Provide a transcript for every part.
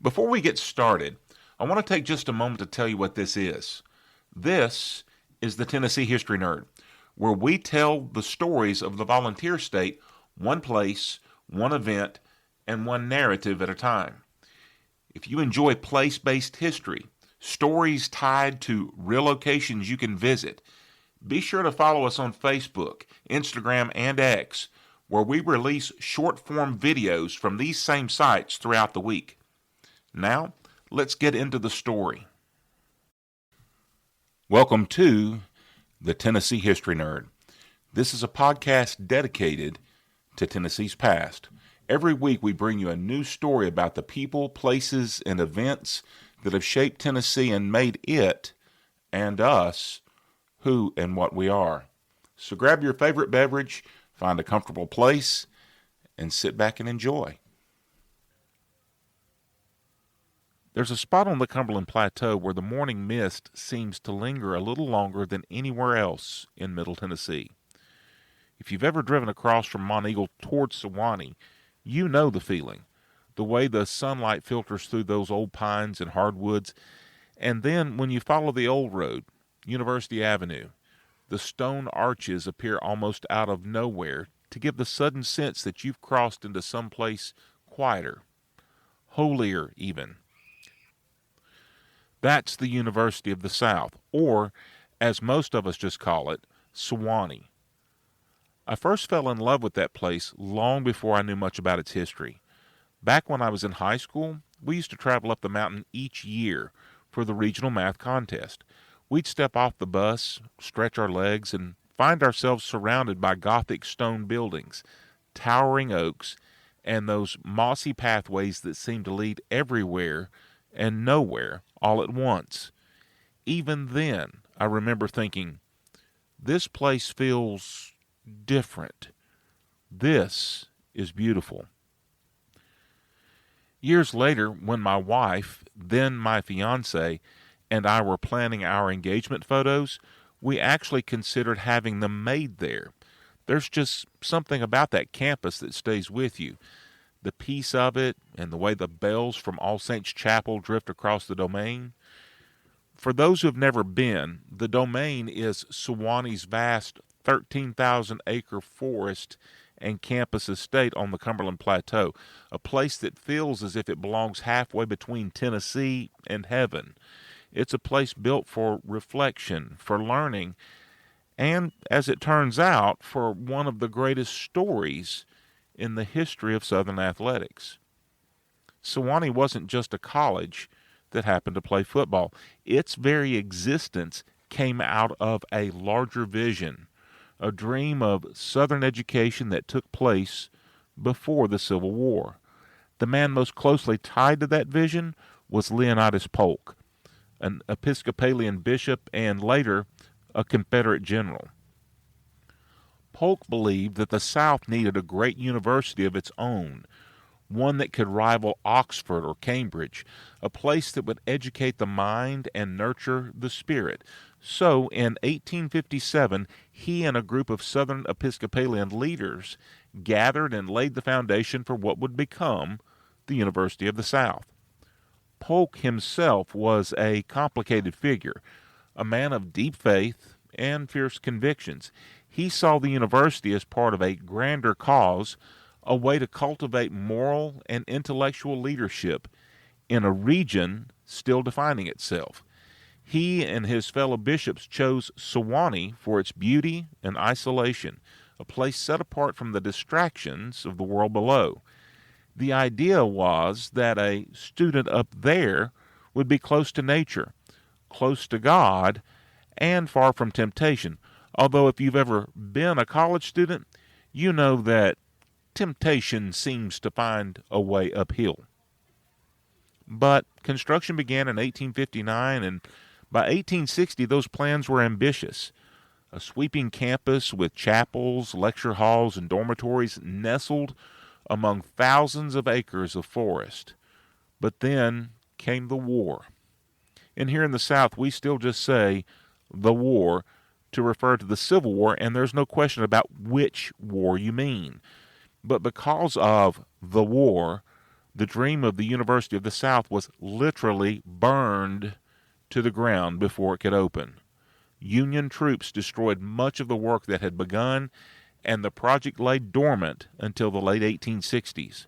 Before we get started, I want to take just a moment to tell you what this is. This is the Tennessee History Nerd, where we tell the stories of the volunteer state one place, one event, and one narrative at a time. If you enjoy place-based history, stories tied to real locations you can visit, be sure to follow us on Facebook, Instagram, and X, where we release short-form videos from these same sites throughout the week. Now, let's get into the story. Welcome to the Tennessee History Nerd. This is a podcast dedicated to Tennessee's past. Every week we bring you a new story about the people, places, and events that have shaped Tennessee and made it, and us, who and what we are. So grab your favorite beverage, find a comfortable place, and sit back and enjoy. There's a spot on the Cumberland Plateau where the morning mist seems to linger a little longer than anywhere else in Middle Tennessee. If you've ever driven across from Monteagle towards Sewanee, you know the feeling, the way the sunlight filters through those old pines and hardwoods, and then when you follow the old road, University Avenue, the stone arches appear almost out of nowhere to give the sudden sense that you've crossed into someplace quieter, holier even. That's the University of the South, or, as most of us just call it, Sewanee. I first fell in love with that place long before I knew much about its history. Back when I was in high school, we used to travel up the mountain each year for the regional math contest. We'd step off the bus, stretch our legs, and find ourselves surrounded by Gothic stone buildings, towering oaks, and those mossy pathways that seemed to lead everywhere and nowhere all at once. Even then, I remember thinking, this place feels different. This is beautiful. Years later, when my wife, then my fiancée, and I were planning our engagement photos, we actually considered having them made there. There's just something about that campus that stays with you. The peace of it and the way the bells from All Saints Chapel drift across the domain. For those who have never been, the domain is Sewanee's vast 13,000-acre forest and campus estate on the Cumberland Plateau, a place that feels as if it belongs halfway between Tennessee and heaven. It's a place built for reflection, for learning, and, as it turns out, for one of the greatest stories in the history of Southern athletics. Sewanee wasn't just a college that happened to play football. Its very existence came out of a larger vision, a dream of Southern education that took place before the Civil War. The man most closely tied to that vision was Leonidas Polk, an Episcopalian bishop and later a Confederate general. Polk believed that the South needed a great university of its own, one that could rival Oxford or Cambridge, a place that would educate the mind and nurture the spirit. So, in 1857, he and a group of Southern Episcopalian leaders gathered and laid the foundation for what would become the University of the South. Polk himself was a complicated figure, a man of deep faith and fierce convictions. He saw the university as part of a grander cause, a way to cultivate moral and intellectual leadership in a region still defining itself. He and his fellow bishops chose Sewanee for its beauty and isolation, a place set apart from the distractions of the world below. The idea was that a student up there would be close to nature, close to God, and far from temptation. Although if you've ever been a college student, you know that temptation seems to find a way uphill. But construction began in 1859, and by 1860 those plans were ambitious. A sweeping campus with chapels, lecture halls, and dormitories nestled among thousands of acres of forest. But then came the war. And here in the South, we still just say the war to refer to the Civil War, and there's no question about which war you mean. But because of the war, The dream of the University of the South was literally burned to the ground before it could open. Union troops destroyed much of the work that had begun, and the project lay dormant until the late 1860s.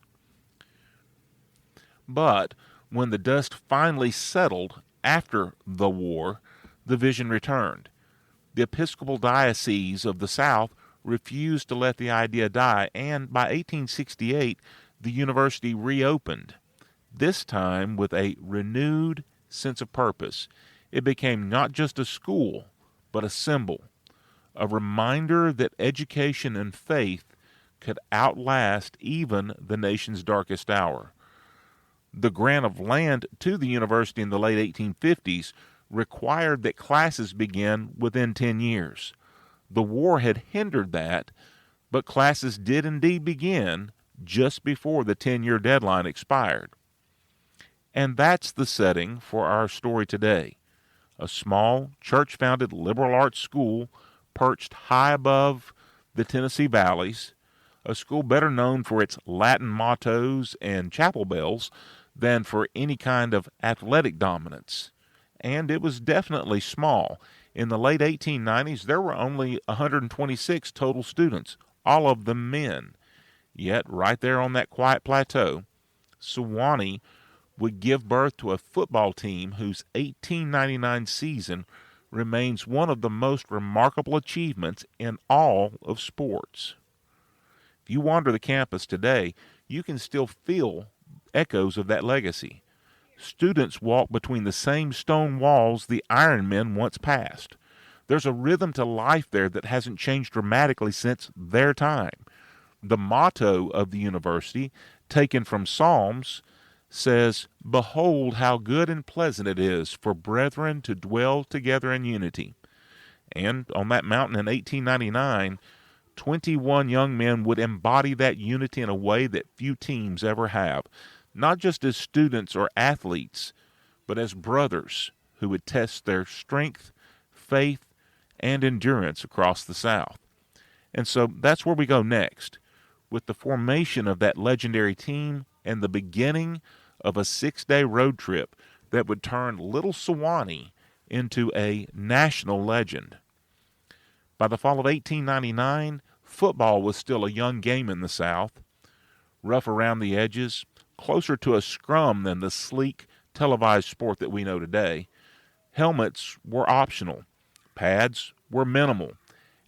But when the dust finally settled after the war, the vision returned. The Episcopal Diocese of the South refused to let the idea die, and by 1868, the university reopened, this time with a renewed sense of purpose. It became not just a school, but a symbol, a reminder that education and faith could outlast even the nation's darkest hour. The grant of land to the university in the late 1850s required that classes begin within 10 years. The war had hindered that, but classes did indeed begin just before the 10-year deadline expired. And that's the setting for our story today. A small, church-founded liberal arts school perched high above the Tennessee valleys, a school better known for its Latin mottos and chapel bells than for any kind of athletic dominance. And it was definitely small. In the late 1890s, there were only 126 total students, all of them men. Yet, right there on that quiet plateau, Sewanee would give birth to a football team whose 1899 season remains one of the most remarkable achievements in all of sports. If you wander the campus today, you can still feel echoes of that legacy. Students walk between the same stone walls the Iron Men once passed. There's a rhythm to life there that hasn't changed dramatically since their time. The motto of the university, taken from Psalms, says, "Behold how good and pleasant it is for brethren to dwell together in unity." And on that mountain in 1899, 21 young men would embody that unity in a way that few teams ever have, not just as students or athletes, but as brothers who would test their strength, faith, and endurance across the South. And so that's where we go next, with the formation of that legendary team and the beginning of a 6-day road trip that would turn little Sewanee into a national legend. By the fall of 1899, football was still a young game in the South, rough around the edges, closer to a scrum than the sleek, televised sport that we know today. Helmets were optional, pads were minimal,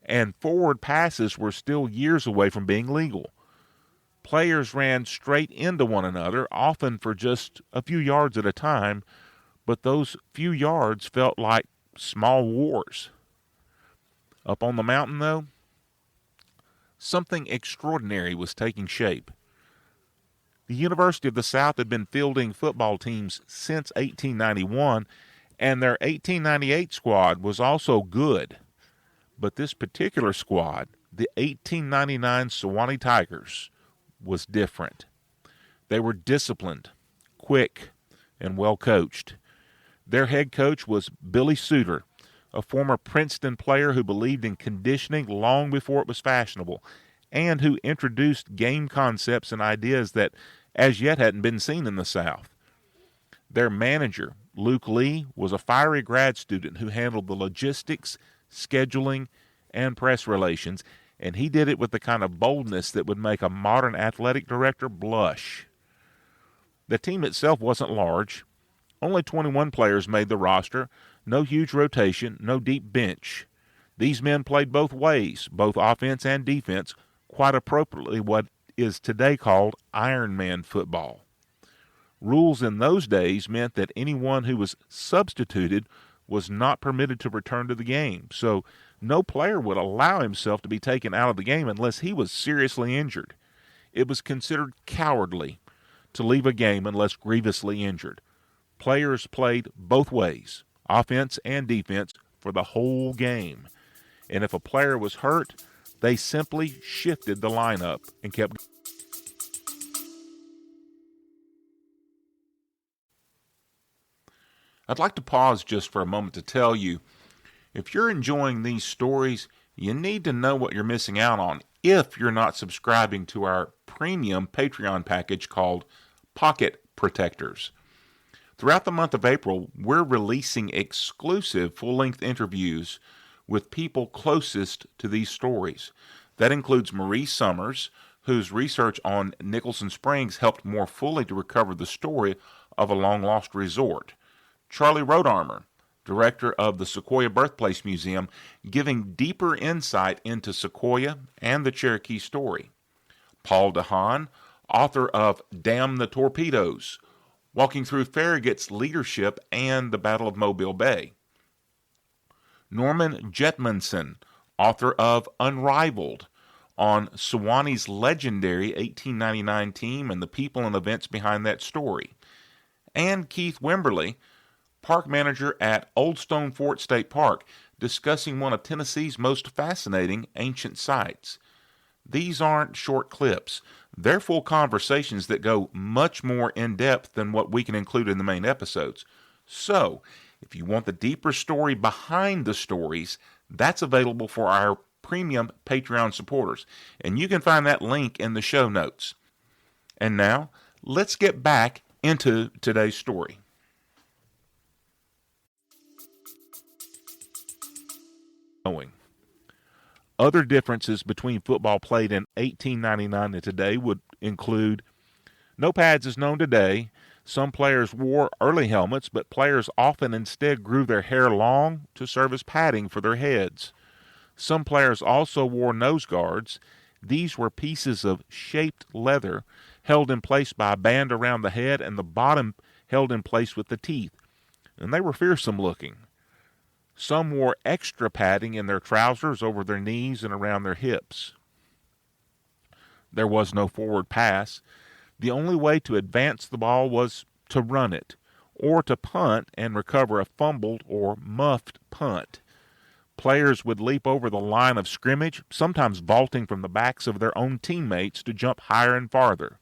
and forward passes were still years away from being legal. Players ran straight into one another, often for just a few yards at a time, but those few yards felt like small wars. Up on the mountain, though, something extraordinary was taking shape. The University of the South had been fielding football teams since 1891, and their 1898 squad was also good. But this particular squad, the 1899 Sewanee Tigers, was different. They were disciplined, quick, and well coached. Their head coach was Billy Suter, a former Princeton player who believed in conditioning long before it was fashionable, and who introduced game concepts and ideas that as yet hadn't been seen in the South. Their manager, Luke Lee, was a fiery grad student who handled the logistics, scheduling, and press relations, and he did it with the kind of boldness that would make a modern athletic director blush. The team itself wasn't large. Only 21 players made the roster, no huge rotation, no deep bench. These men played both ways, both offense and defense, quite appropriately what is today called Iron Man football. Rules in those days meant that anyone who was substituted was not permitted to return to the game, so no player would allow himself to be taken out of the game unless he was seriously injured. It was considered cowardly to leave a game unless grievously injured. Players played both ways, offense and defense, for the whole game. And if a player was hurt, they simply shifted the lineup and kept going. I'd like to pause just for a moment to tell you, if you're enjoying these stories, you need to know what you're missing out on if you're not subscribing to our premium Patreon package called pocket protectors. Throughout the month of April, we're releasing exclusive full-length interviews with people closest to these stories. That includes Marie Summers, whose research on Nicholson Springs helped more fully to recover the story of a long-lost resort. Charlie Rodarmer, director of the Sequoia Birthplace Museum, giving deeper insight into Sequoia and the Cherokee story. Paul DeHaan, author of Damn the Torpedoes, walking through Farragut's leadership and the Battle of Mobile Bay. Norman Jetmundsen, author of Unrivaled, on Sewanee's legendary 1899 team and the people and events behind that story. And Keith Wimberly, park manager at Old Stone Fort State Park, discussing one of Tennessee's most fascinating ancient sites. These aren't short clips. They're full conversations that go much more in depth than what we can include in the main episodes. So, if you want the deeper story behind the stories, that's available for our premium Patreon supporters. And you can find that link in the show notes. And now, let's get back into today's story. Other differences between football played in 1899 and today would include no pads as known today. Some players wore early helmets, but players often instead grew their hair long to serve as padding for their heads. Some players also wore nose guards. These were pieces of shaped leather held in place by a band around the head and the bottom held in place with the teeth, and they were fearsome looking. Some wore extra padding in their trousers over their knees and around their hips. There was no forward pass. The only way to advance the ball was to run it, or to punt and recover a fumbled or muffed punt. Players would leap over the line of scrimmage, sometimes vaulting from the backs of their own teammates to jump higher and farther.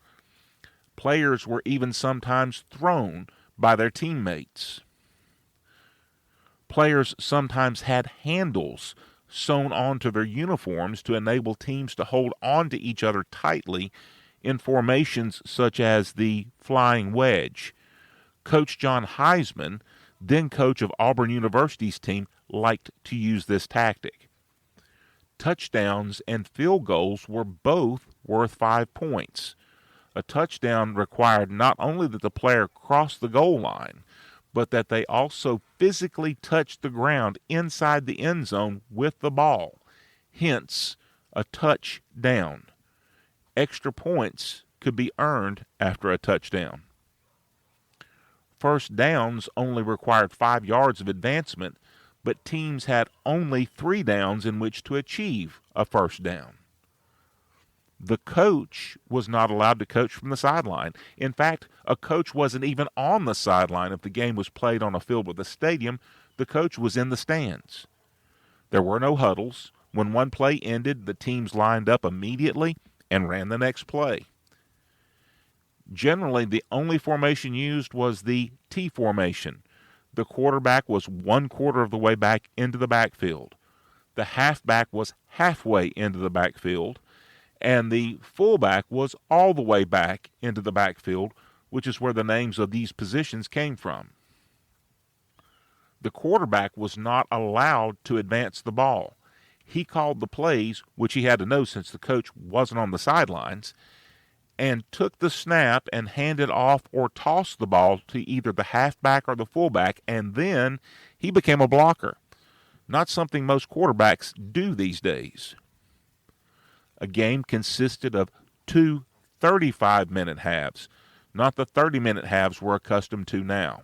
Players were even sometimes thrown by their teammates. Players sometimes had handles sewn onto their uniforms to enable teams to hold on to each other tightly in formations such as the flying wedge. Coach John Heisman, then coach of Auburn University's team, liked to use this tactic. Touchdowns and field goals were both worth 5 points. A touchdown required not only that the player cross the goal line, but that they also physically touched the ground inside the end zone with the ball, hence a touchdown. Extra points could be earned after a touchdown. First downs only required 5 yards of advancement, but teams had only 3 downs in which to achieve a first down. The coach was not allowed to coach from the sideline. In fact, a coach wasn't even on the sideline if the game was played on a field with a stadium. The coach was in the stands. There were no huddles. When one play ended, the teams lined up immediately and ran the next play. Generally, the only formation used was the T formation. The quarterback was 1/4 of the way back into the backfield. The halfback was halfway into the backfield, and the fullback was all the way back into the backfield, which is where the names of these positions came from. The quarterback was not allowed to advance the ball. He called the plays, which he had to know since the coach wasn't on the sidelines, and took the snap and handed off or tossed the ball to either the halfback or the fullback, and then he became a blocker. Not something most quarterbacks do these days. A game consisted of 2 35-minute halves, not the 30-minute halves we're accustomed to now.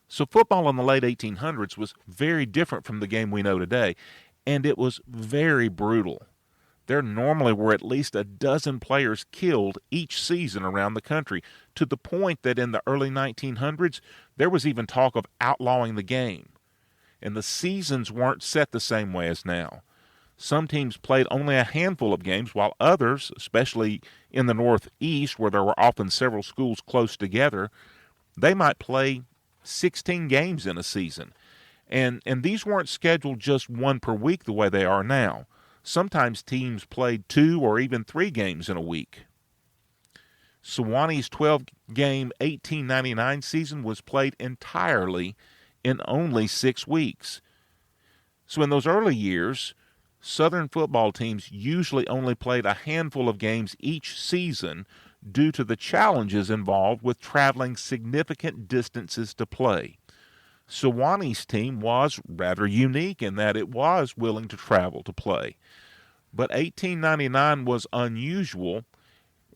So football in the late 1800s was very different from the game we know today, and it was very brutal. There normally were at least a dozen players killed each season around the country, to the point that in the early 1900s, there was even talk of outlawing the game. And the seasons weren't set the same way as now. Some teams played only a handful of games, while others, especially in the Northeast, where there were often several schools close together, they might play 16 games in a season. And these weren't scheduled just one per week the way they are now. Sometimes teams played 2 or even 3 games in a week. Sewanee's 12-game 1899 season was played entirely in only 6 weeks. So in those early years, Southern football teams usually only played a handful of games each season due to the challenges involved with traveling significant distances to play. Sewanee's team was rather unique in that it was willing to travel to play. But 1899 was unusual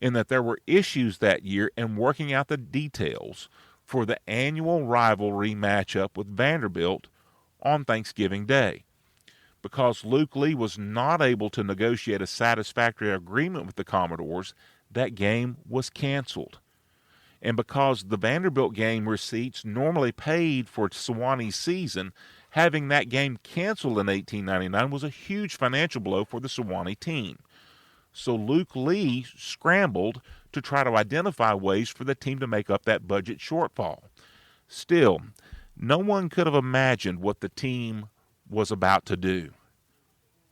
in that there were issues that year in working out the details for the annual rivalry matchup with Vanderbilt on Thanksgiving Day. Because Luke Lee was not able to negotiate a satisfactory agreement with the Commodores, that game was canceled. And because the Vanderbilt game receipts normally paid for Sewanee's season, having that game canceled in 1899 was a huge financial blow for the Sewanee team. So Luke Lee scrambled to try to identify ways for the team to make up that budget shortfall. Still, no one could have imagined what the team was about to do.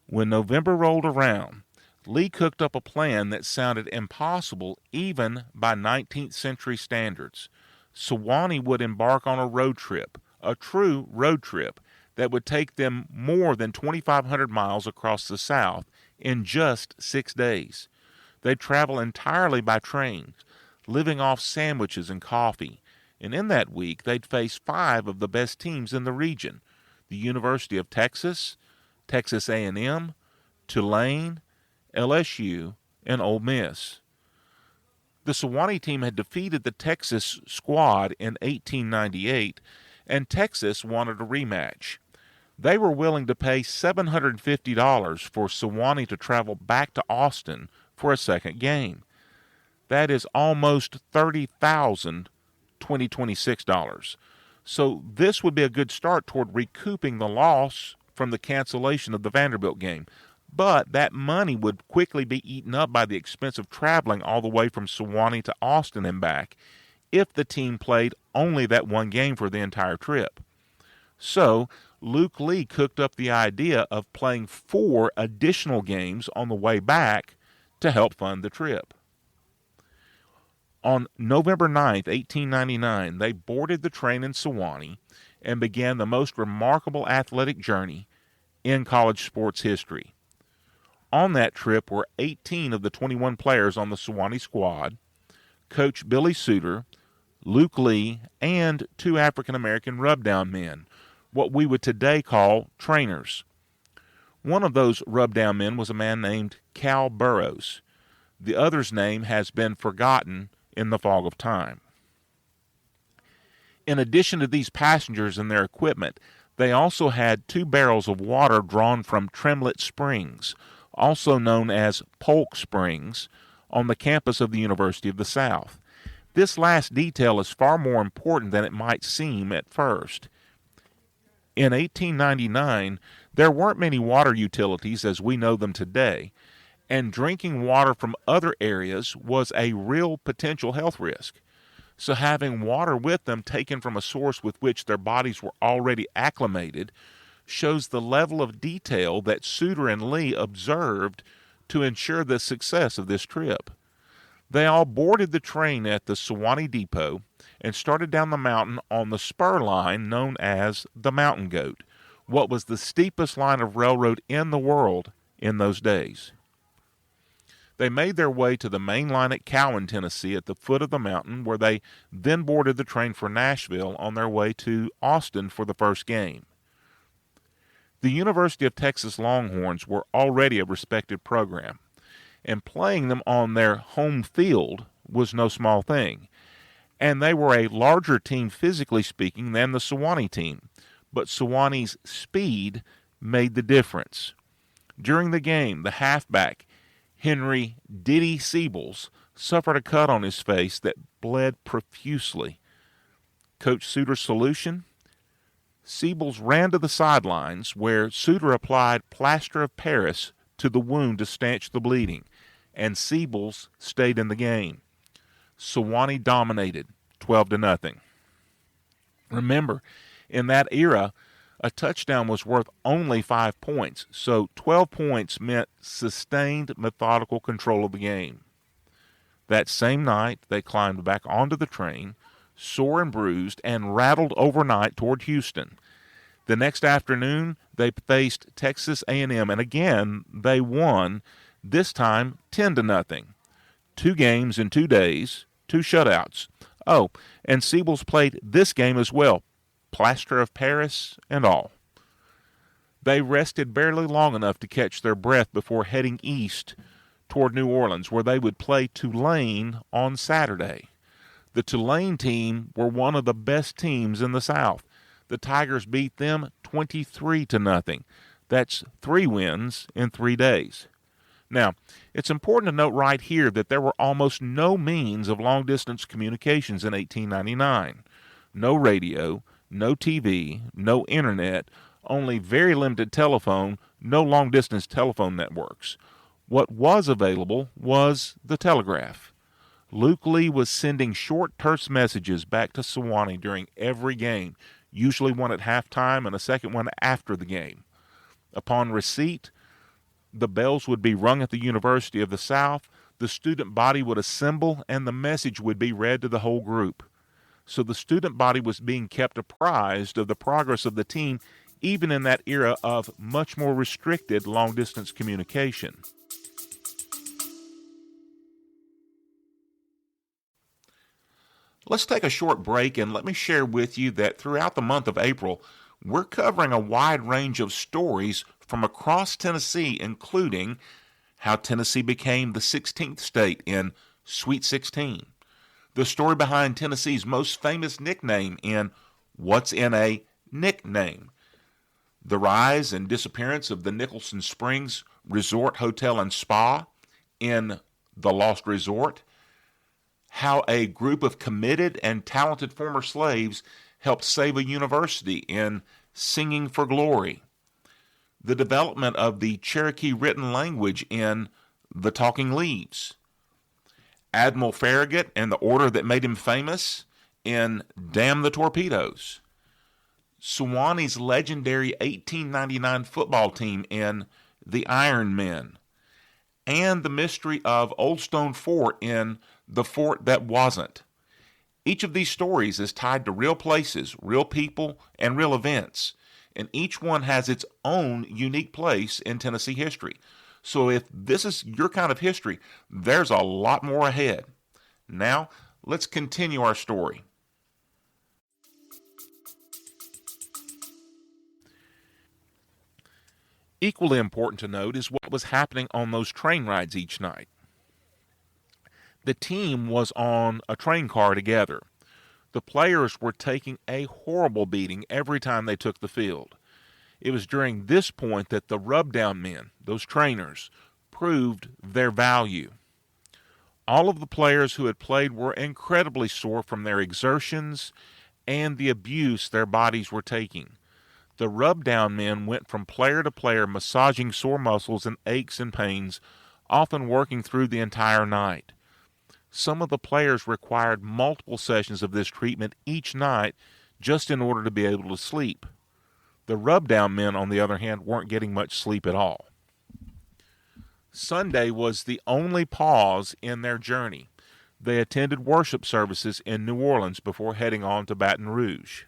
When November rolled around, Lee cooked up a plan that sounded impossible even by 19th century standards. Sewanee would embark on a road trip, a true road trip, that would take them more than 2,500 miles across the South in just 6 days. They'd travel entirely by train, living off sandwiches and coffee. And in that week, they'd face 5 of the best teams in the region: the University of Texas, Texas A&M, Tulane, LSU, and Ole Miss. The Sewanee team had defeated the Texas squad in 1898, and Texas wanted a rematch. They were willing to pay $750 for Sewanee to travel back to Austin for a second game. That is almost $30,000 $2026. So this would be a good start toward recouping the loss from the cancellation of the Vanderbilt game. But that money would quickly be eaten up by the expense of traveling all the way from Sewanee to Austin and back if the team played only that one game for the entire trip. So Luke Lee cooked up the idea of playing 4 additional games on the way back to help fund the trip. On November 9th, 1899, they boarded the train in Sewanee and began the most remarkable athletic journey in college sports history. On that trip were 18 of the 21 players on the Sewanee squad, Coach Billy Suter, Luke Lee, and 2 African-American rub-down men, what we would today call trainers. One of those rub-down men was a man named Cal Burrows. The other's name has been forgotten in the fog of time. In addition to these passengers and their equipment, they also had 2 barrels of water drawn from Tremlett Springs, also known as Polk Springs, on the campus of the University of the South. This last detail is far more important than it might seem at first. In 1899, there weren't many water utilities as we know them today, and drinking water from other areas was a real potential health risk. So having water with them taken from a source with which their bodies were already acclimated shows the level of detail that Suter and Lee observed to ensure the success of this trip. They all boarded the train at the Sewanee Depot and started down the mountain on the spur line known as the Mountain Goat, what was the steepest line of railroad in the world in those days. They made their way to the main line at Cowan, Tennessee, at the foot of the mountain, where they then boarded the train for Nashville on their way to Austin for the first game. The University of Texas Longhorns were already a respected program, and playing them on their home field was no small thing. And they were a larger team physically speaking than the Sewanee team, but Sewanee's speed made the difference. During the game, the halfback, Henry Diddy Siebels, suffered a cut on his face that bled profusely. Coach Suter's solution? Siebels ran to the sidelines where Suter applied plaster of Paris to the wound to stanch the bleeding, and Siebels stayed in the game. Sewanee dominated 12-0. Remember, in that era, a touchdown was worth only 5 points, so 12 points meant sustained, methodical control of the game. That same night, they climbed back onto the train, sore and bruised, and rattled overnight toward Houston. The next afternoon, they faced Texas A&M, and again, they won, this time 10-0. 2 games in 2 days, 2 shutouts. Oh, and Siebel's played this game as well, plaster of Paris and all. They rested barely long enough to catch their breath before heading east toward New Orleans, where they would play Tulane on Saturday. The Tulane team were one of the best teams in the South. The Tigers beat them 23-0. That's 3 wins in 3 days. Now, it's important to note right here that there were almost no means of long-distance communications in 1899. No radio, no TV, no internet, only very limited telephone, no long-distance telephone networks. What was available was the telegraph. Luke Lee was sending short, terse messages back to Sewanee during every game, usually one at halftime and a second one after the game. Upon receipt, the bells would be rung at the University of the South, the student body would assemble, and the message would be read to the whole group. So the student body was being kept apprised of the progress of the team, even in that era of much more restricted long-distance communication. Let's take a short break and let me share with you that throughout the month of April, we're covering a wide range of stories from across Tennessee, including how Tennessee became the 16th state in Sweet 16, the story behind Tennessee's most famous nickname in What's in a Nickname, the rise and disappearance of the Nicholson Springs Resort, Hotel, and Spa in The Lost Resort, how a group of committed and talented former slaves helped save a university in Singing for Glory, the development of the Cherokee written language in The Talking Leaves, Admiral Farragut and the order that made him famous in Damn the Torpedoes, Sewanee's legendary 1899 football team in The Iron Men, and the mystery of Old Stone Fort in The Fort That Wasn't. Each of these stories is tied to real places, real people, and real events, and each one has its own unique place in Tennessee history. So if this is your kind of history, there's a lot more ahead. Now, let's continue our story. Equally important to note is what was happening on those train rides each night. The team was on a train car together. The players were taking a horrible beating every time they took the field. It was during this point that the rub-down men, those trainers, proved their value. All of the players who had played were incredibly sore from their exertions and the abuse their bodies were taking. The rub-down men went from player to player, massaging sore muscles and aches and pains, often working through the entire night. Some of the players required multiple sessions of this treatment each night just in order to be able to sleep. The rub-down men, on the other hand, weren't getting much sleep at all. Sunday was the only pause in their journey. They attended worship services in New Orleans before heading on to Baton Rouge.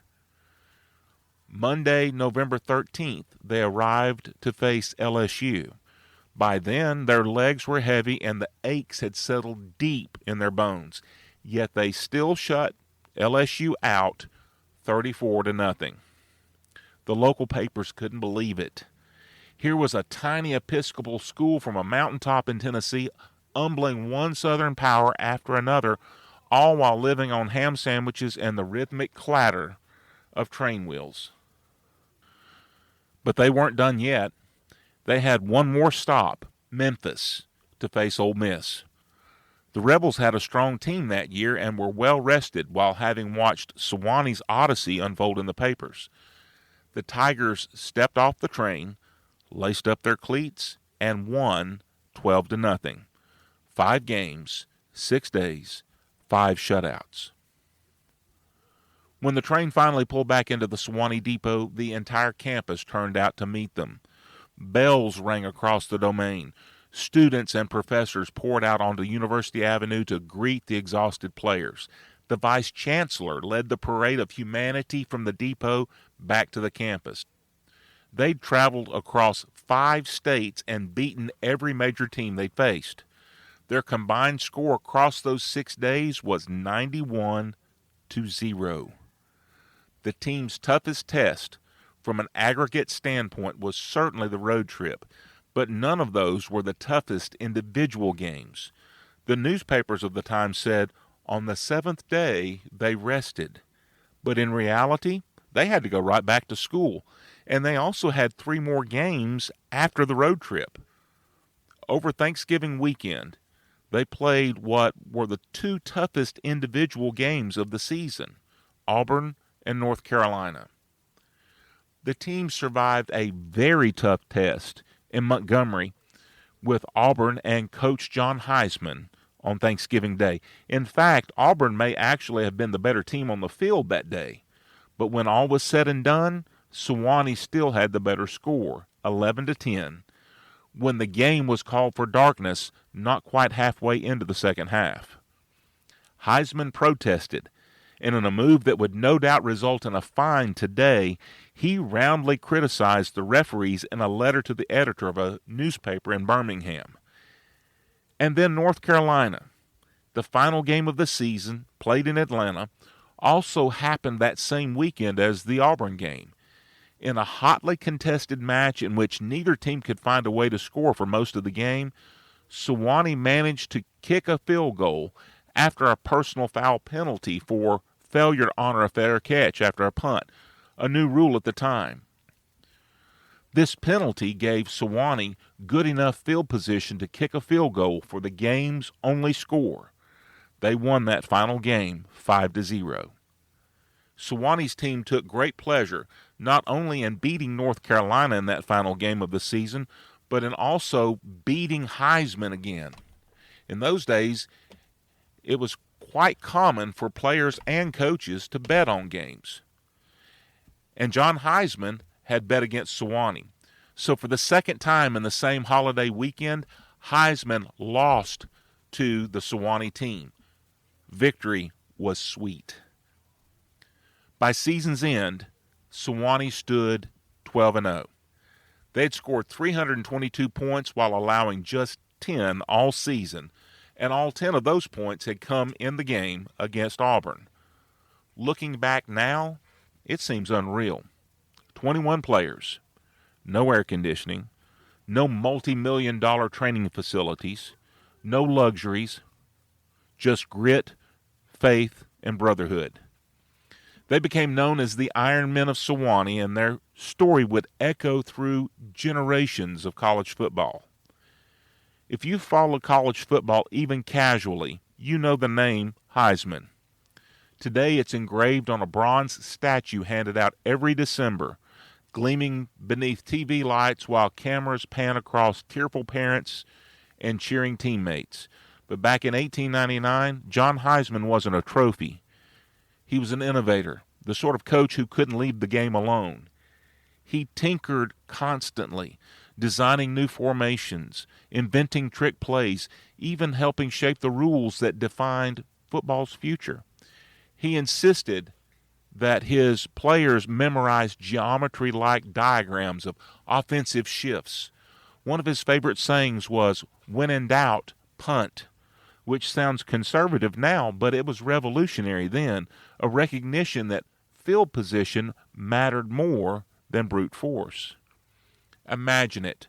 Monday, November 13th, they arrived to face LSU. By then, their legs were heavy and the aches had settled deep in their bones, yet they still shut LSU out 34-0. The local papers couldn't believe it. Here was a tiny Episcopal school from a mountaintop in Tennessee, humbling one Southern power after another, all while living on ham sandwiches and the rhythmic clatter of train wheels. But they weren't done yet. They had one more stop, Memphis, to face Ole Miss. The Rebels had a strong team that year and were well rested while having watched Sewanee's odyssey unfold in the papers. The Tigers stepped off the train, laced up their cleats, and won 12-0. 5 games, 6 days, 5 shutouts. When the train finally pulled back into the Sewanee depot, the entire campus turned out to meet them. Bells rang across the domain. Students and professors poured out onto University Avenue to greet the exhausted players. The vice chancellor led the parade of humanity from the depot back to the campus. They'd traveled across 5 states and beaten every major team they faced. Their combined score across those 6 days was 91-0. The team's toughest test from an aggregate standpoint was certainly the road trip, but none of those were the toughest individual games. The newspapers of the time said on the 7th day they rested, but in reality they had to go right back to school, and they also had 3 more games after the road trip. Over Thanksgiving weekend, they played what were the 2 toughest individual games of the season, Auburn and North Carolina. The team survived a very tough test in Montgomery with Auburn and Coach John Heisman on Thanksgiving Day. In fact, Auburn may actually have been the better team on the field that day, but when all was said and done, Sewanee still had the better score, 11-10, when the game was called for darkness not quite halfway into the second half. Heisman protested, and in a move that would no doubt result in a fine today, he roundly criticized the referees in a letter to the editor of a newspaper in Birmingham. And then North Carolina, the final game of the season, played in Atlanta, also happened that same weekend as the Auburn game. In a hotly contested match in which neither team could find a way to score for most of the game, Sewanee managed to kick a field goal after a personal foul penalty for failure to honor a fair catch after a punt, a new rule at the time. This penalty gave Sewanee good enough field position to kick a field goal for the game's only score. They won that final game 5-0. Sewanee's team took great pleasure not only in beating North Carolina in that final game of the season, but in also beating Heisman again. In those days, it was quite common for players and coaches to bet on games. And John Heisman had bet against Sewanee. So for the second time in the same holiday weekend, Heisman lost to the Sewanee team. Victory was sweet. By season's end, Sewanee stood 12-0. They'd scored 322 points while allowing just 10 all season, and all 10 of those points had come in the game against Auburn. Looking back now, it seems unreal. 21 players, no air conditioning, no multi-million-dollar training facilities, no luxuries, just grit, faith, and brotherhood. They became known as the Iron Men of Sewanee, and their story would echo through generations of college football. If you follow college football even casually, you know the name Heisman. Today it's engraved on a bronze statue handed out every December, gleaming beneath TV lights while cameras pan across tearful parents and cheering teammates. But back in 1899, John Heisman wasn't a trophy. He was an innovator, the sort of coach who couldn't leave the game alone. He tinkered constantly, designing new formations, inventing trick plays, even helping shape the rules that defined football's future. He insisted that his players memorize geometry-like diagrams of offensive shifts. One of his favorite sayings was, "When in doubt, punt," which sounds conservative now, but it was revolutionary then, a recognition that field position mattered more than brute force. Imagine it,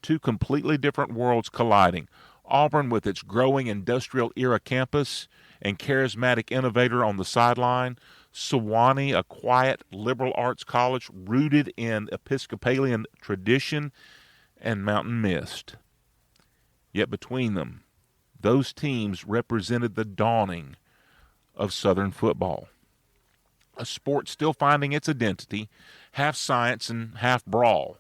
2 completely different worlds colliding. Auburn with its growing industrial-era campus and charismatic innovator on the sideline, Sewanee, a quiet liberal arts college rooted in Episcopalian tradition and mountain mist. Yet between them, those teams represented the dawning of Southern football, a sport still finding its identity, half science and half brawl.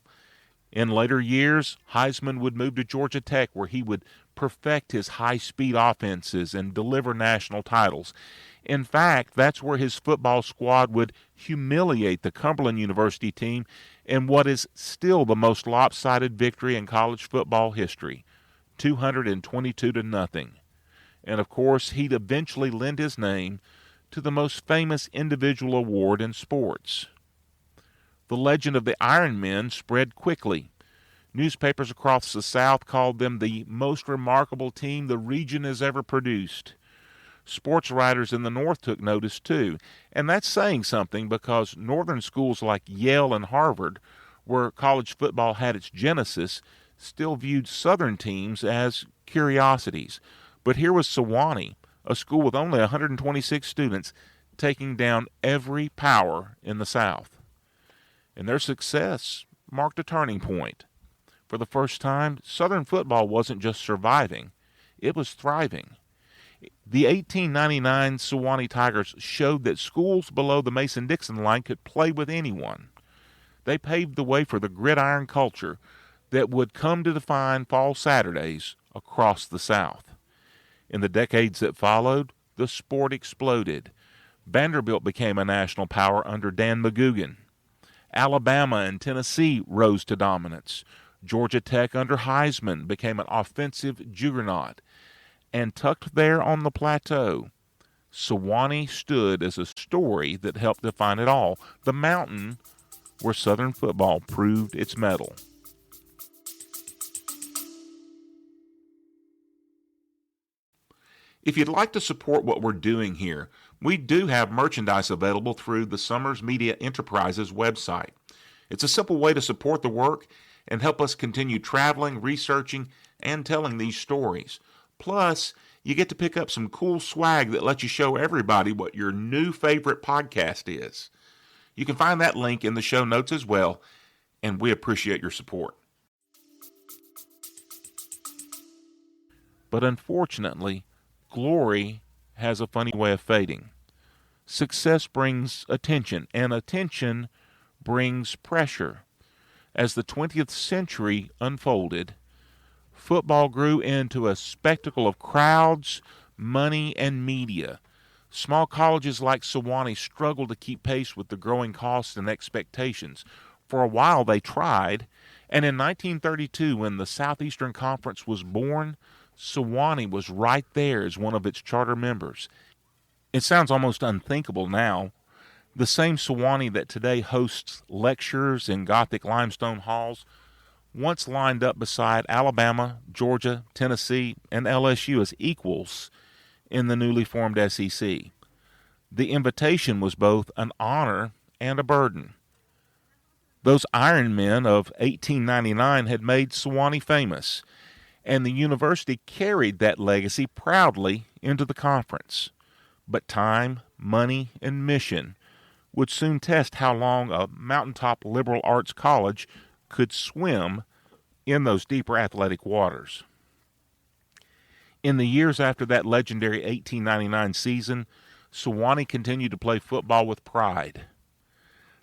In later years, Heisman would move to Georgia Tech, where he would perfect his high-speed offenses and deliver national titles. In fact, that's where his football squad would humiliate the Cumberland University team in what is still the most lopsided victory in college football history, 222-0. And of course, he'd eventually lend his name to the most famous individual award in sports. The legend of the Iron Men spread quickly. Newspapers across the South called them the most remarkable team the region has ever produced. Sports writers in the North took notice too, and that's saying something because northern schools like Yale and Harvard, where college football had its genesis, still viewed southern teams as curiosities. But here was Sewanee, a school with only 126 students, taking down every power in the South. And their success marked a turning point. For the first time, Southern football wasn't just surviving, it was thriving. The 1899 Sewanee Tigers showed that schools below the Mason-Dixon line could play with anyone. They paved the way for the gridiron culture that would come to define fall Saturdays across the South. In the decades that followed, the sport exploded. Vanderbilt became a national power under Dan McGugan. Alabama and Tennessee rose to dominance. Georgia Tech under Heisman became an offensive juggernaut. And tucked there on the plateau, Sewanee stood as a story that helped define it all, the mountain where Southern football proved its mettle. If you'd like to support what we're doing here, we do have merchandise available through the Summers Media Enterprises website. It's a simple way to support the work and help us continue traveling, researching, and telling these stories. Plus, you get to pick up some cool swag that lets you show everybody what your new favorite podcast is. You can find that link in the show notes as well, and we appreciate your support. But unfortunately, glory has a funny way of fading. Success brings attention, and attention brings pressure. As the 20th century unfolded, football grew into a spectacle of crowds, money, and media. Small colleges like Sewanee struggled to keep pace with the growing costs and expectations. For a while they tried, and in 1932, when the Southeastern Conference was born, Sewanee was right there as one of its charter members. It sounds almost unthinkable now. The same Sewanee that today hosts lectures in Gothic limestone halls once lined up beside Alabama, Georgia, Tennessee, and LSU as equals in the newly formed SEC. The invitation was both an honor and a burden. Those Iron Men of 1899 had made Sewanee famous, and the university carried that legacy proudly into the conference. But time, money, and mission would soon test how long a mountaintop liberal arts college could swim in those deeper athletic waters. In the years after that legendary 1899 season, Sewanee continued to play football with pride.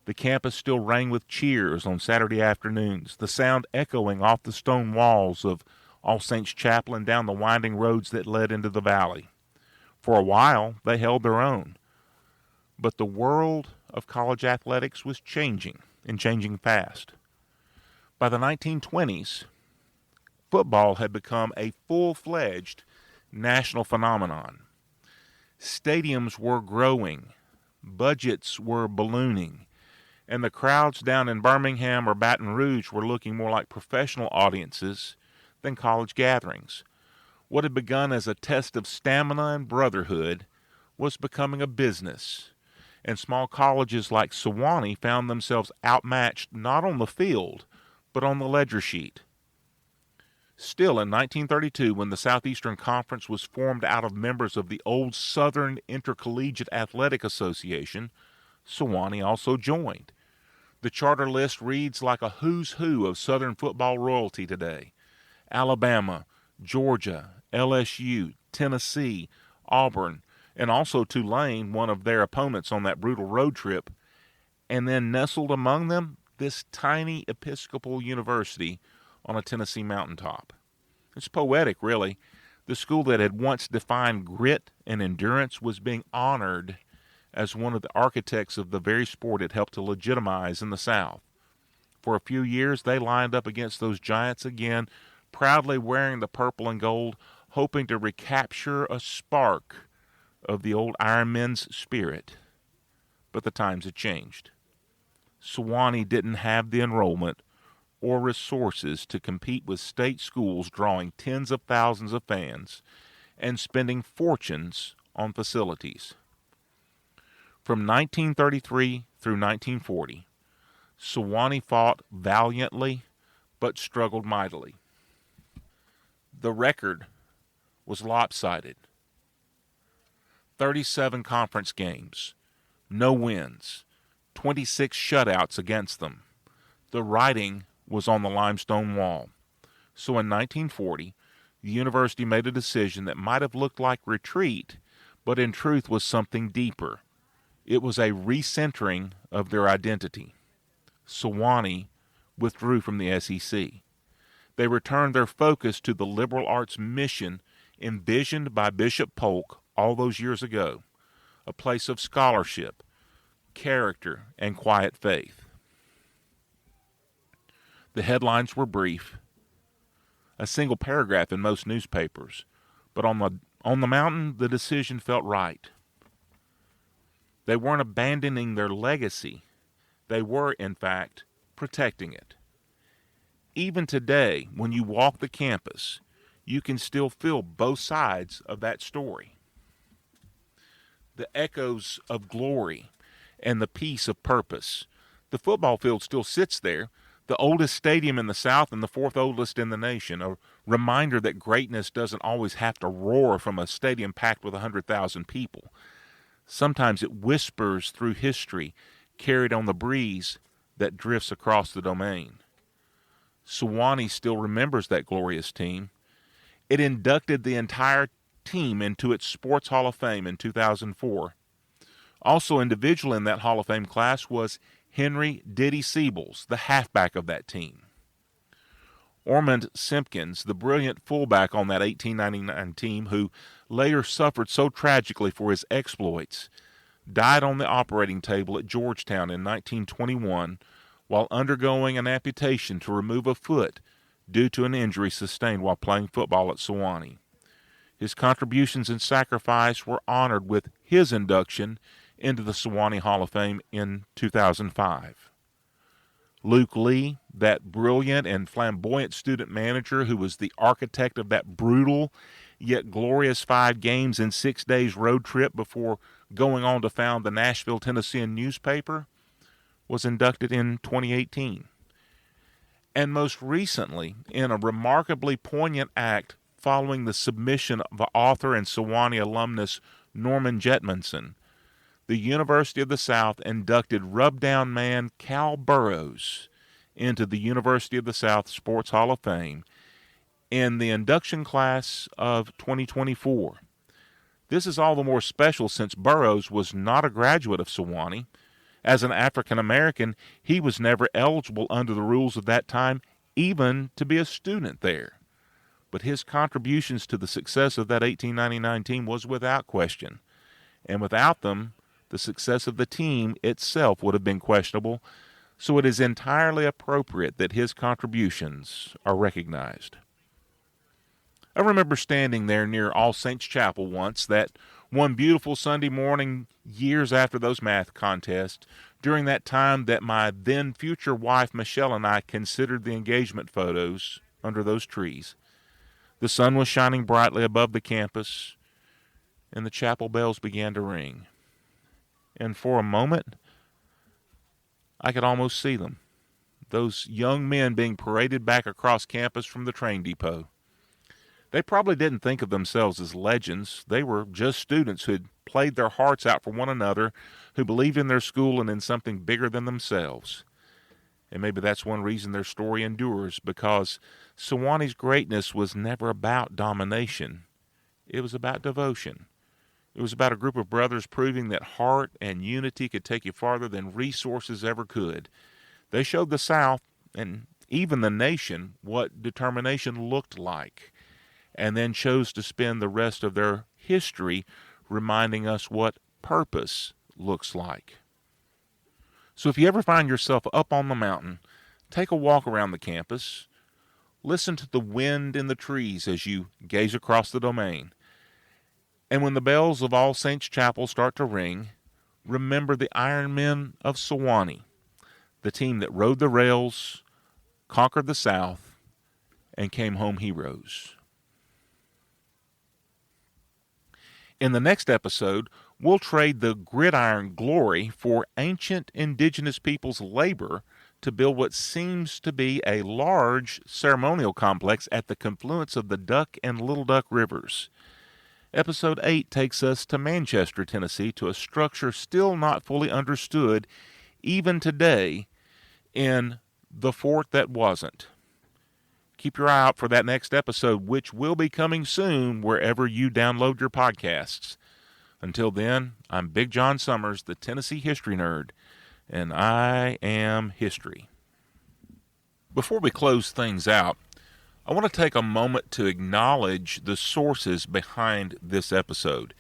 The campus still rang with cheers on Saturday afternoons, the sound echoing off the stone walls of All Saints Chapel and down the winding roads that led into the valley. For a while, they held their own. But the world of college athletics was changing, and changing fast. By the 1920s, football had become a full-fledged national phenomenon. Stadiums were growing, budgets were ballooning, and the crowds down in Birmingham or Baton Rouge were looking more like professional audiences than college gatherings. What had begun as a test of stamina and brotherhood was becoming a business, and small colleges like Sewanee found themselves outmatched not on the field, but on the ledger sheet. Still, in 1932, when the Southeastern Conference was formed out of members of the old Southern Intercollegiate Athletic Association, Sewanee also joined. The charter list reads like a who's who of Southern football royalty today. Alabama, Georgia, LSU, Tennessee, Auburn, and also Tulane, one of their opponents on that brutal road trip, and then nestled among them, this tiny Episcopal university on a Tennessee mountaintop. It's poetic, really. The school that had once defined grit and endurance was being honored as one of the architects of the very sport it helped to legitimize in the South. For a few years, they lined up against those giants again, proudly wearing the purple and gold, hoping to recapture a spark of the old Ironmen's spirit. But the times had changed. Sewanee didn't have the enrollment or resources to compete with state schools drawing tens of thousands of fans and spending fortunes on facilities. From 1933 through 1940, Sewanee fought valiantly but struggled mightily. The record was lopsided. 37 conference games, no wins, 26 shutouts against them. The writing was on the limestone wall. So in 1940, the university made a decision that might have looked like retreat, but in truth was something deeper. It was a recentering of their identity. Sewanee withdrew from the SEC. They returned their focus to the liberal arts mission envisioned by Bishop Polk all those years ago, a place of scholarship, character, and quiet faith. The headlines were brief, a single paragraph in most newspapers, but on the mountain the decision felt right. They weren't abandoning their legacy. They were, in fact, protecting it. Even today, when you walk the campus, you can still feel both sides of that story. The echoes of glory and the peace of purpose. The football field still sits there, the oldest stadium in the South and the fourth oldest in the nation, a reminder that greatness doesn't always have to roar from a stadium packed with 100,000 people. Sometimes it whispers through history, carried on the breeze that drifts across the domain. Sewanee still remembers that glorious team. It inducted the entire team into its Sports Hall of Fame in 2004. Also individual in that Hall of Fame class was Henry Diddy Siebels, the halfback of that team. Ormond Simpkins, the brilliant fullback on that 1899 team who later suffered so tragically for his exploits, died on the operating table at Georgetown in 1921 while undergoing an amputation to remove a foot due to an injury sustained while playing football at Sewanee. His contributions and sacrifice were honored with his induction into the Sewanee Hall of Fame in 2005. Luke Lee, that brilliant and flamboyant student manager who was the architect of that brutal yet glorious 5 games in 6 days road trip before going on to found the Nashville Tennessean newspaper, was inducted in 2018. And most recently, in a remarkably poignant act following the submission of the author and Sewanee alumnus Norman Jetmundsen, the University of the South inducted rubdown man Cal Burrows into the University of the South Sports Hall of Fame in the induction class of 2024. This is all the more special since Burrows was not a graduate of Sewanee. As an African American, he was never eligible under the rules of that time even to be a student there. But his contributions to the success of that 1899 team was without question. And without them, the success of the team itself would have been questionable, so it is entirely appropriate that his contributions are recognized. I remember standing there near All Saints Chapel once, that one beautiful Sunday morning years after those math contests, during that time that my then future wife Michelle and I considered the engagement photos under those trees. The sun was shining brightly above the campus, and the chapel bells began to ring. And for a moment, I could almost see them, those young men being paraded back across campus from the train depot. They probably didn't think of themselves as legends. They were just students who had played their hearts out for one another, who believed in their school and in something bigger than themselves. And maybe that's one reason their story endures, because Sewanee's greatness was never about domination. It was about devotion. It was about a group of brothers proving that heart and unity could take you farther than resources ever could. They showed the South, and even the nation, what determination looked like, and then chose to spend the rest of their history reminding us what purpose looks like. So if you ever find yourself up on the mountain, take a walk around the campus. Listen to the wind in the trees as you gaze across the domain. And when the bells of All Saints Chapel start to ring, remember the Iron Men of Sewanee, the team that rode the rails, conquered the South, and came home heroes. In the next episode, we'll trade the gridiron glory for ancient indigenous people's labor to build what seems to be a large ceremonial complex at the confluence of the Duck and Little Duck rivers. Episode 8 takes us to Manchester, Tennessee, to a structure still not fully understood, even today, in The Fort That Wasn't. Keep your eye out for that next episode, which will be coming soon wherever you download your podcasts. Until then, I'm Big John Summers, the Tennessee History Nerd, and I am history. Before we close things out, I want to take a moment to acknowledge the sources behind this episode.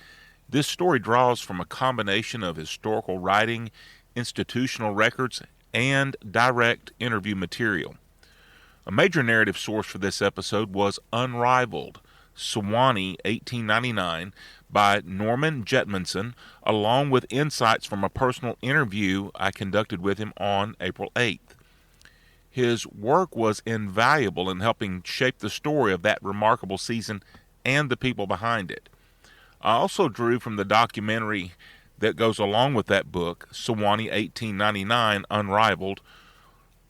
This story draws from a combination of historical writing, institutional records, and direct interview material. A major narrative source for this episode was Unrivaled, Sewanee, 1899, by Norman Jetmundsen, along with insights from a personal interview I conducted with him on April 8th. His work was invaluable in helping shape the story of that remarkable season and the people behind it. I also drew from the documentary that goes along with that book, Sewanee 1899, Unrivaled,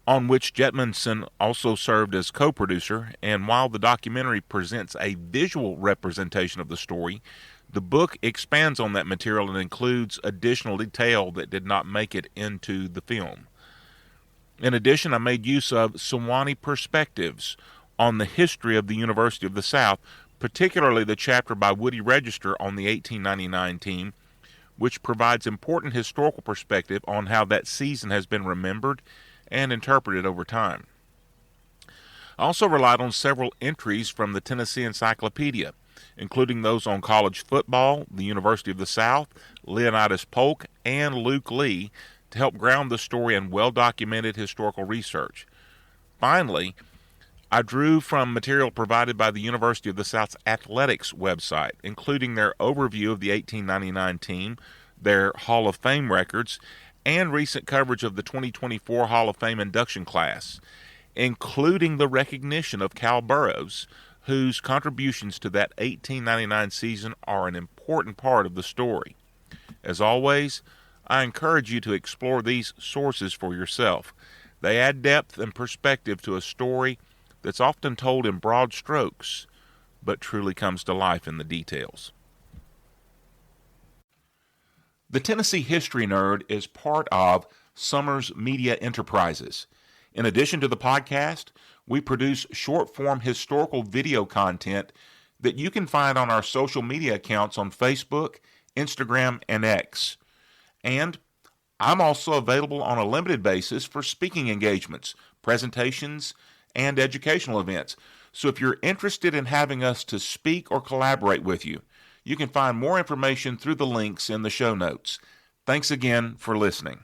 on which Jetmundsen also served as co-producer, and while the documentary presents a visual representation of the story, the book expands on that material and includes additional detail that did not make it into the film. In addition, I made use of Sewanee perspectives on the history of the University of the South, particularly the chapter by Woody Register on the 1899 team, which provides important historical perspective on how that season has been remembered and interpreted over time. I also relied on several entries from the Tennessee Encyclopedia, including those on college football, the University of the South, Leonidas Polk, and Luke Lee, to help ground the story in well-documented historical research. Finally, I drew from material provided by the University of the South's athletics website, including their overview of the 1899 team, their Hall of Fame records, and recent coverage of the 2024 Hall of Fame induction class, including the recognition of Cal Burrows, whose contributions to that 1899 season are an important part of the story. As always, I encourage you to explore these sources for yourself. They add depth and perspective to a story that's often told in broad strokes, but truly comes to life in the details. The Tennessee History Nerd is part of Summers Media Enterprises. In addition to the podcast, we produce short-form historical video content that you can find on our social media accounts on Facebook, Instagram, and X. And I'm also available on a limited basis for speaking engagements, presentations, and educational events. So if you're interested in having us to speak or collaborate with you, you can find more information through the links in the show notes. Thanks again for listening.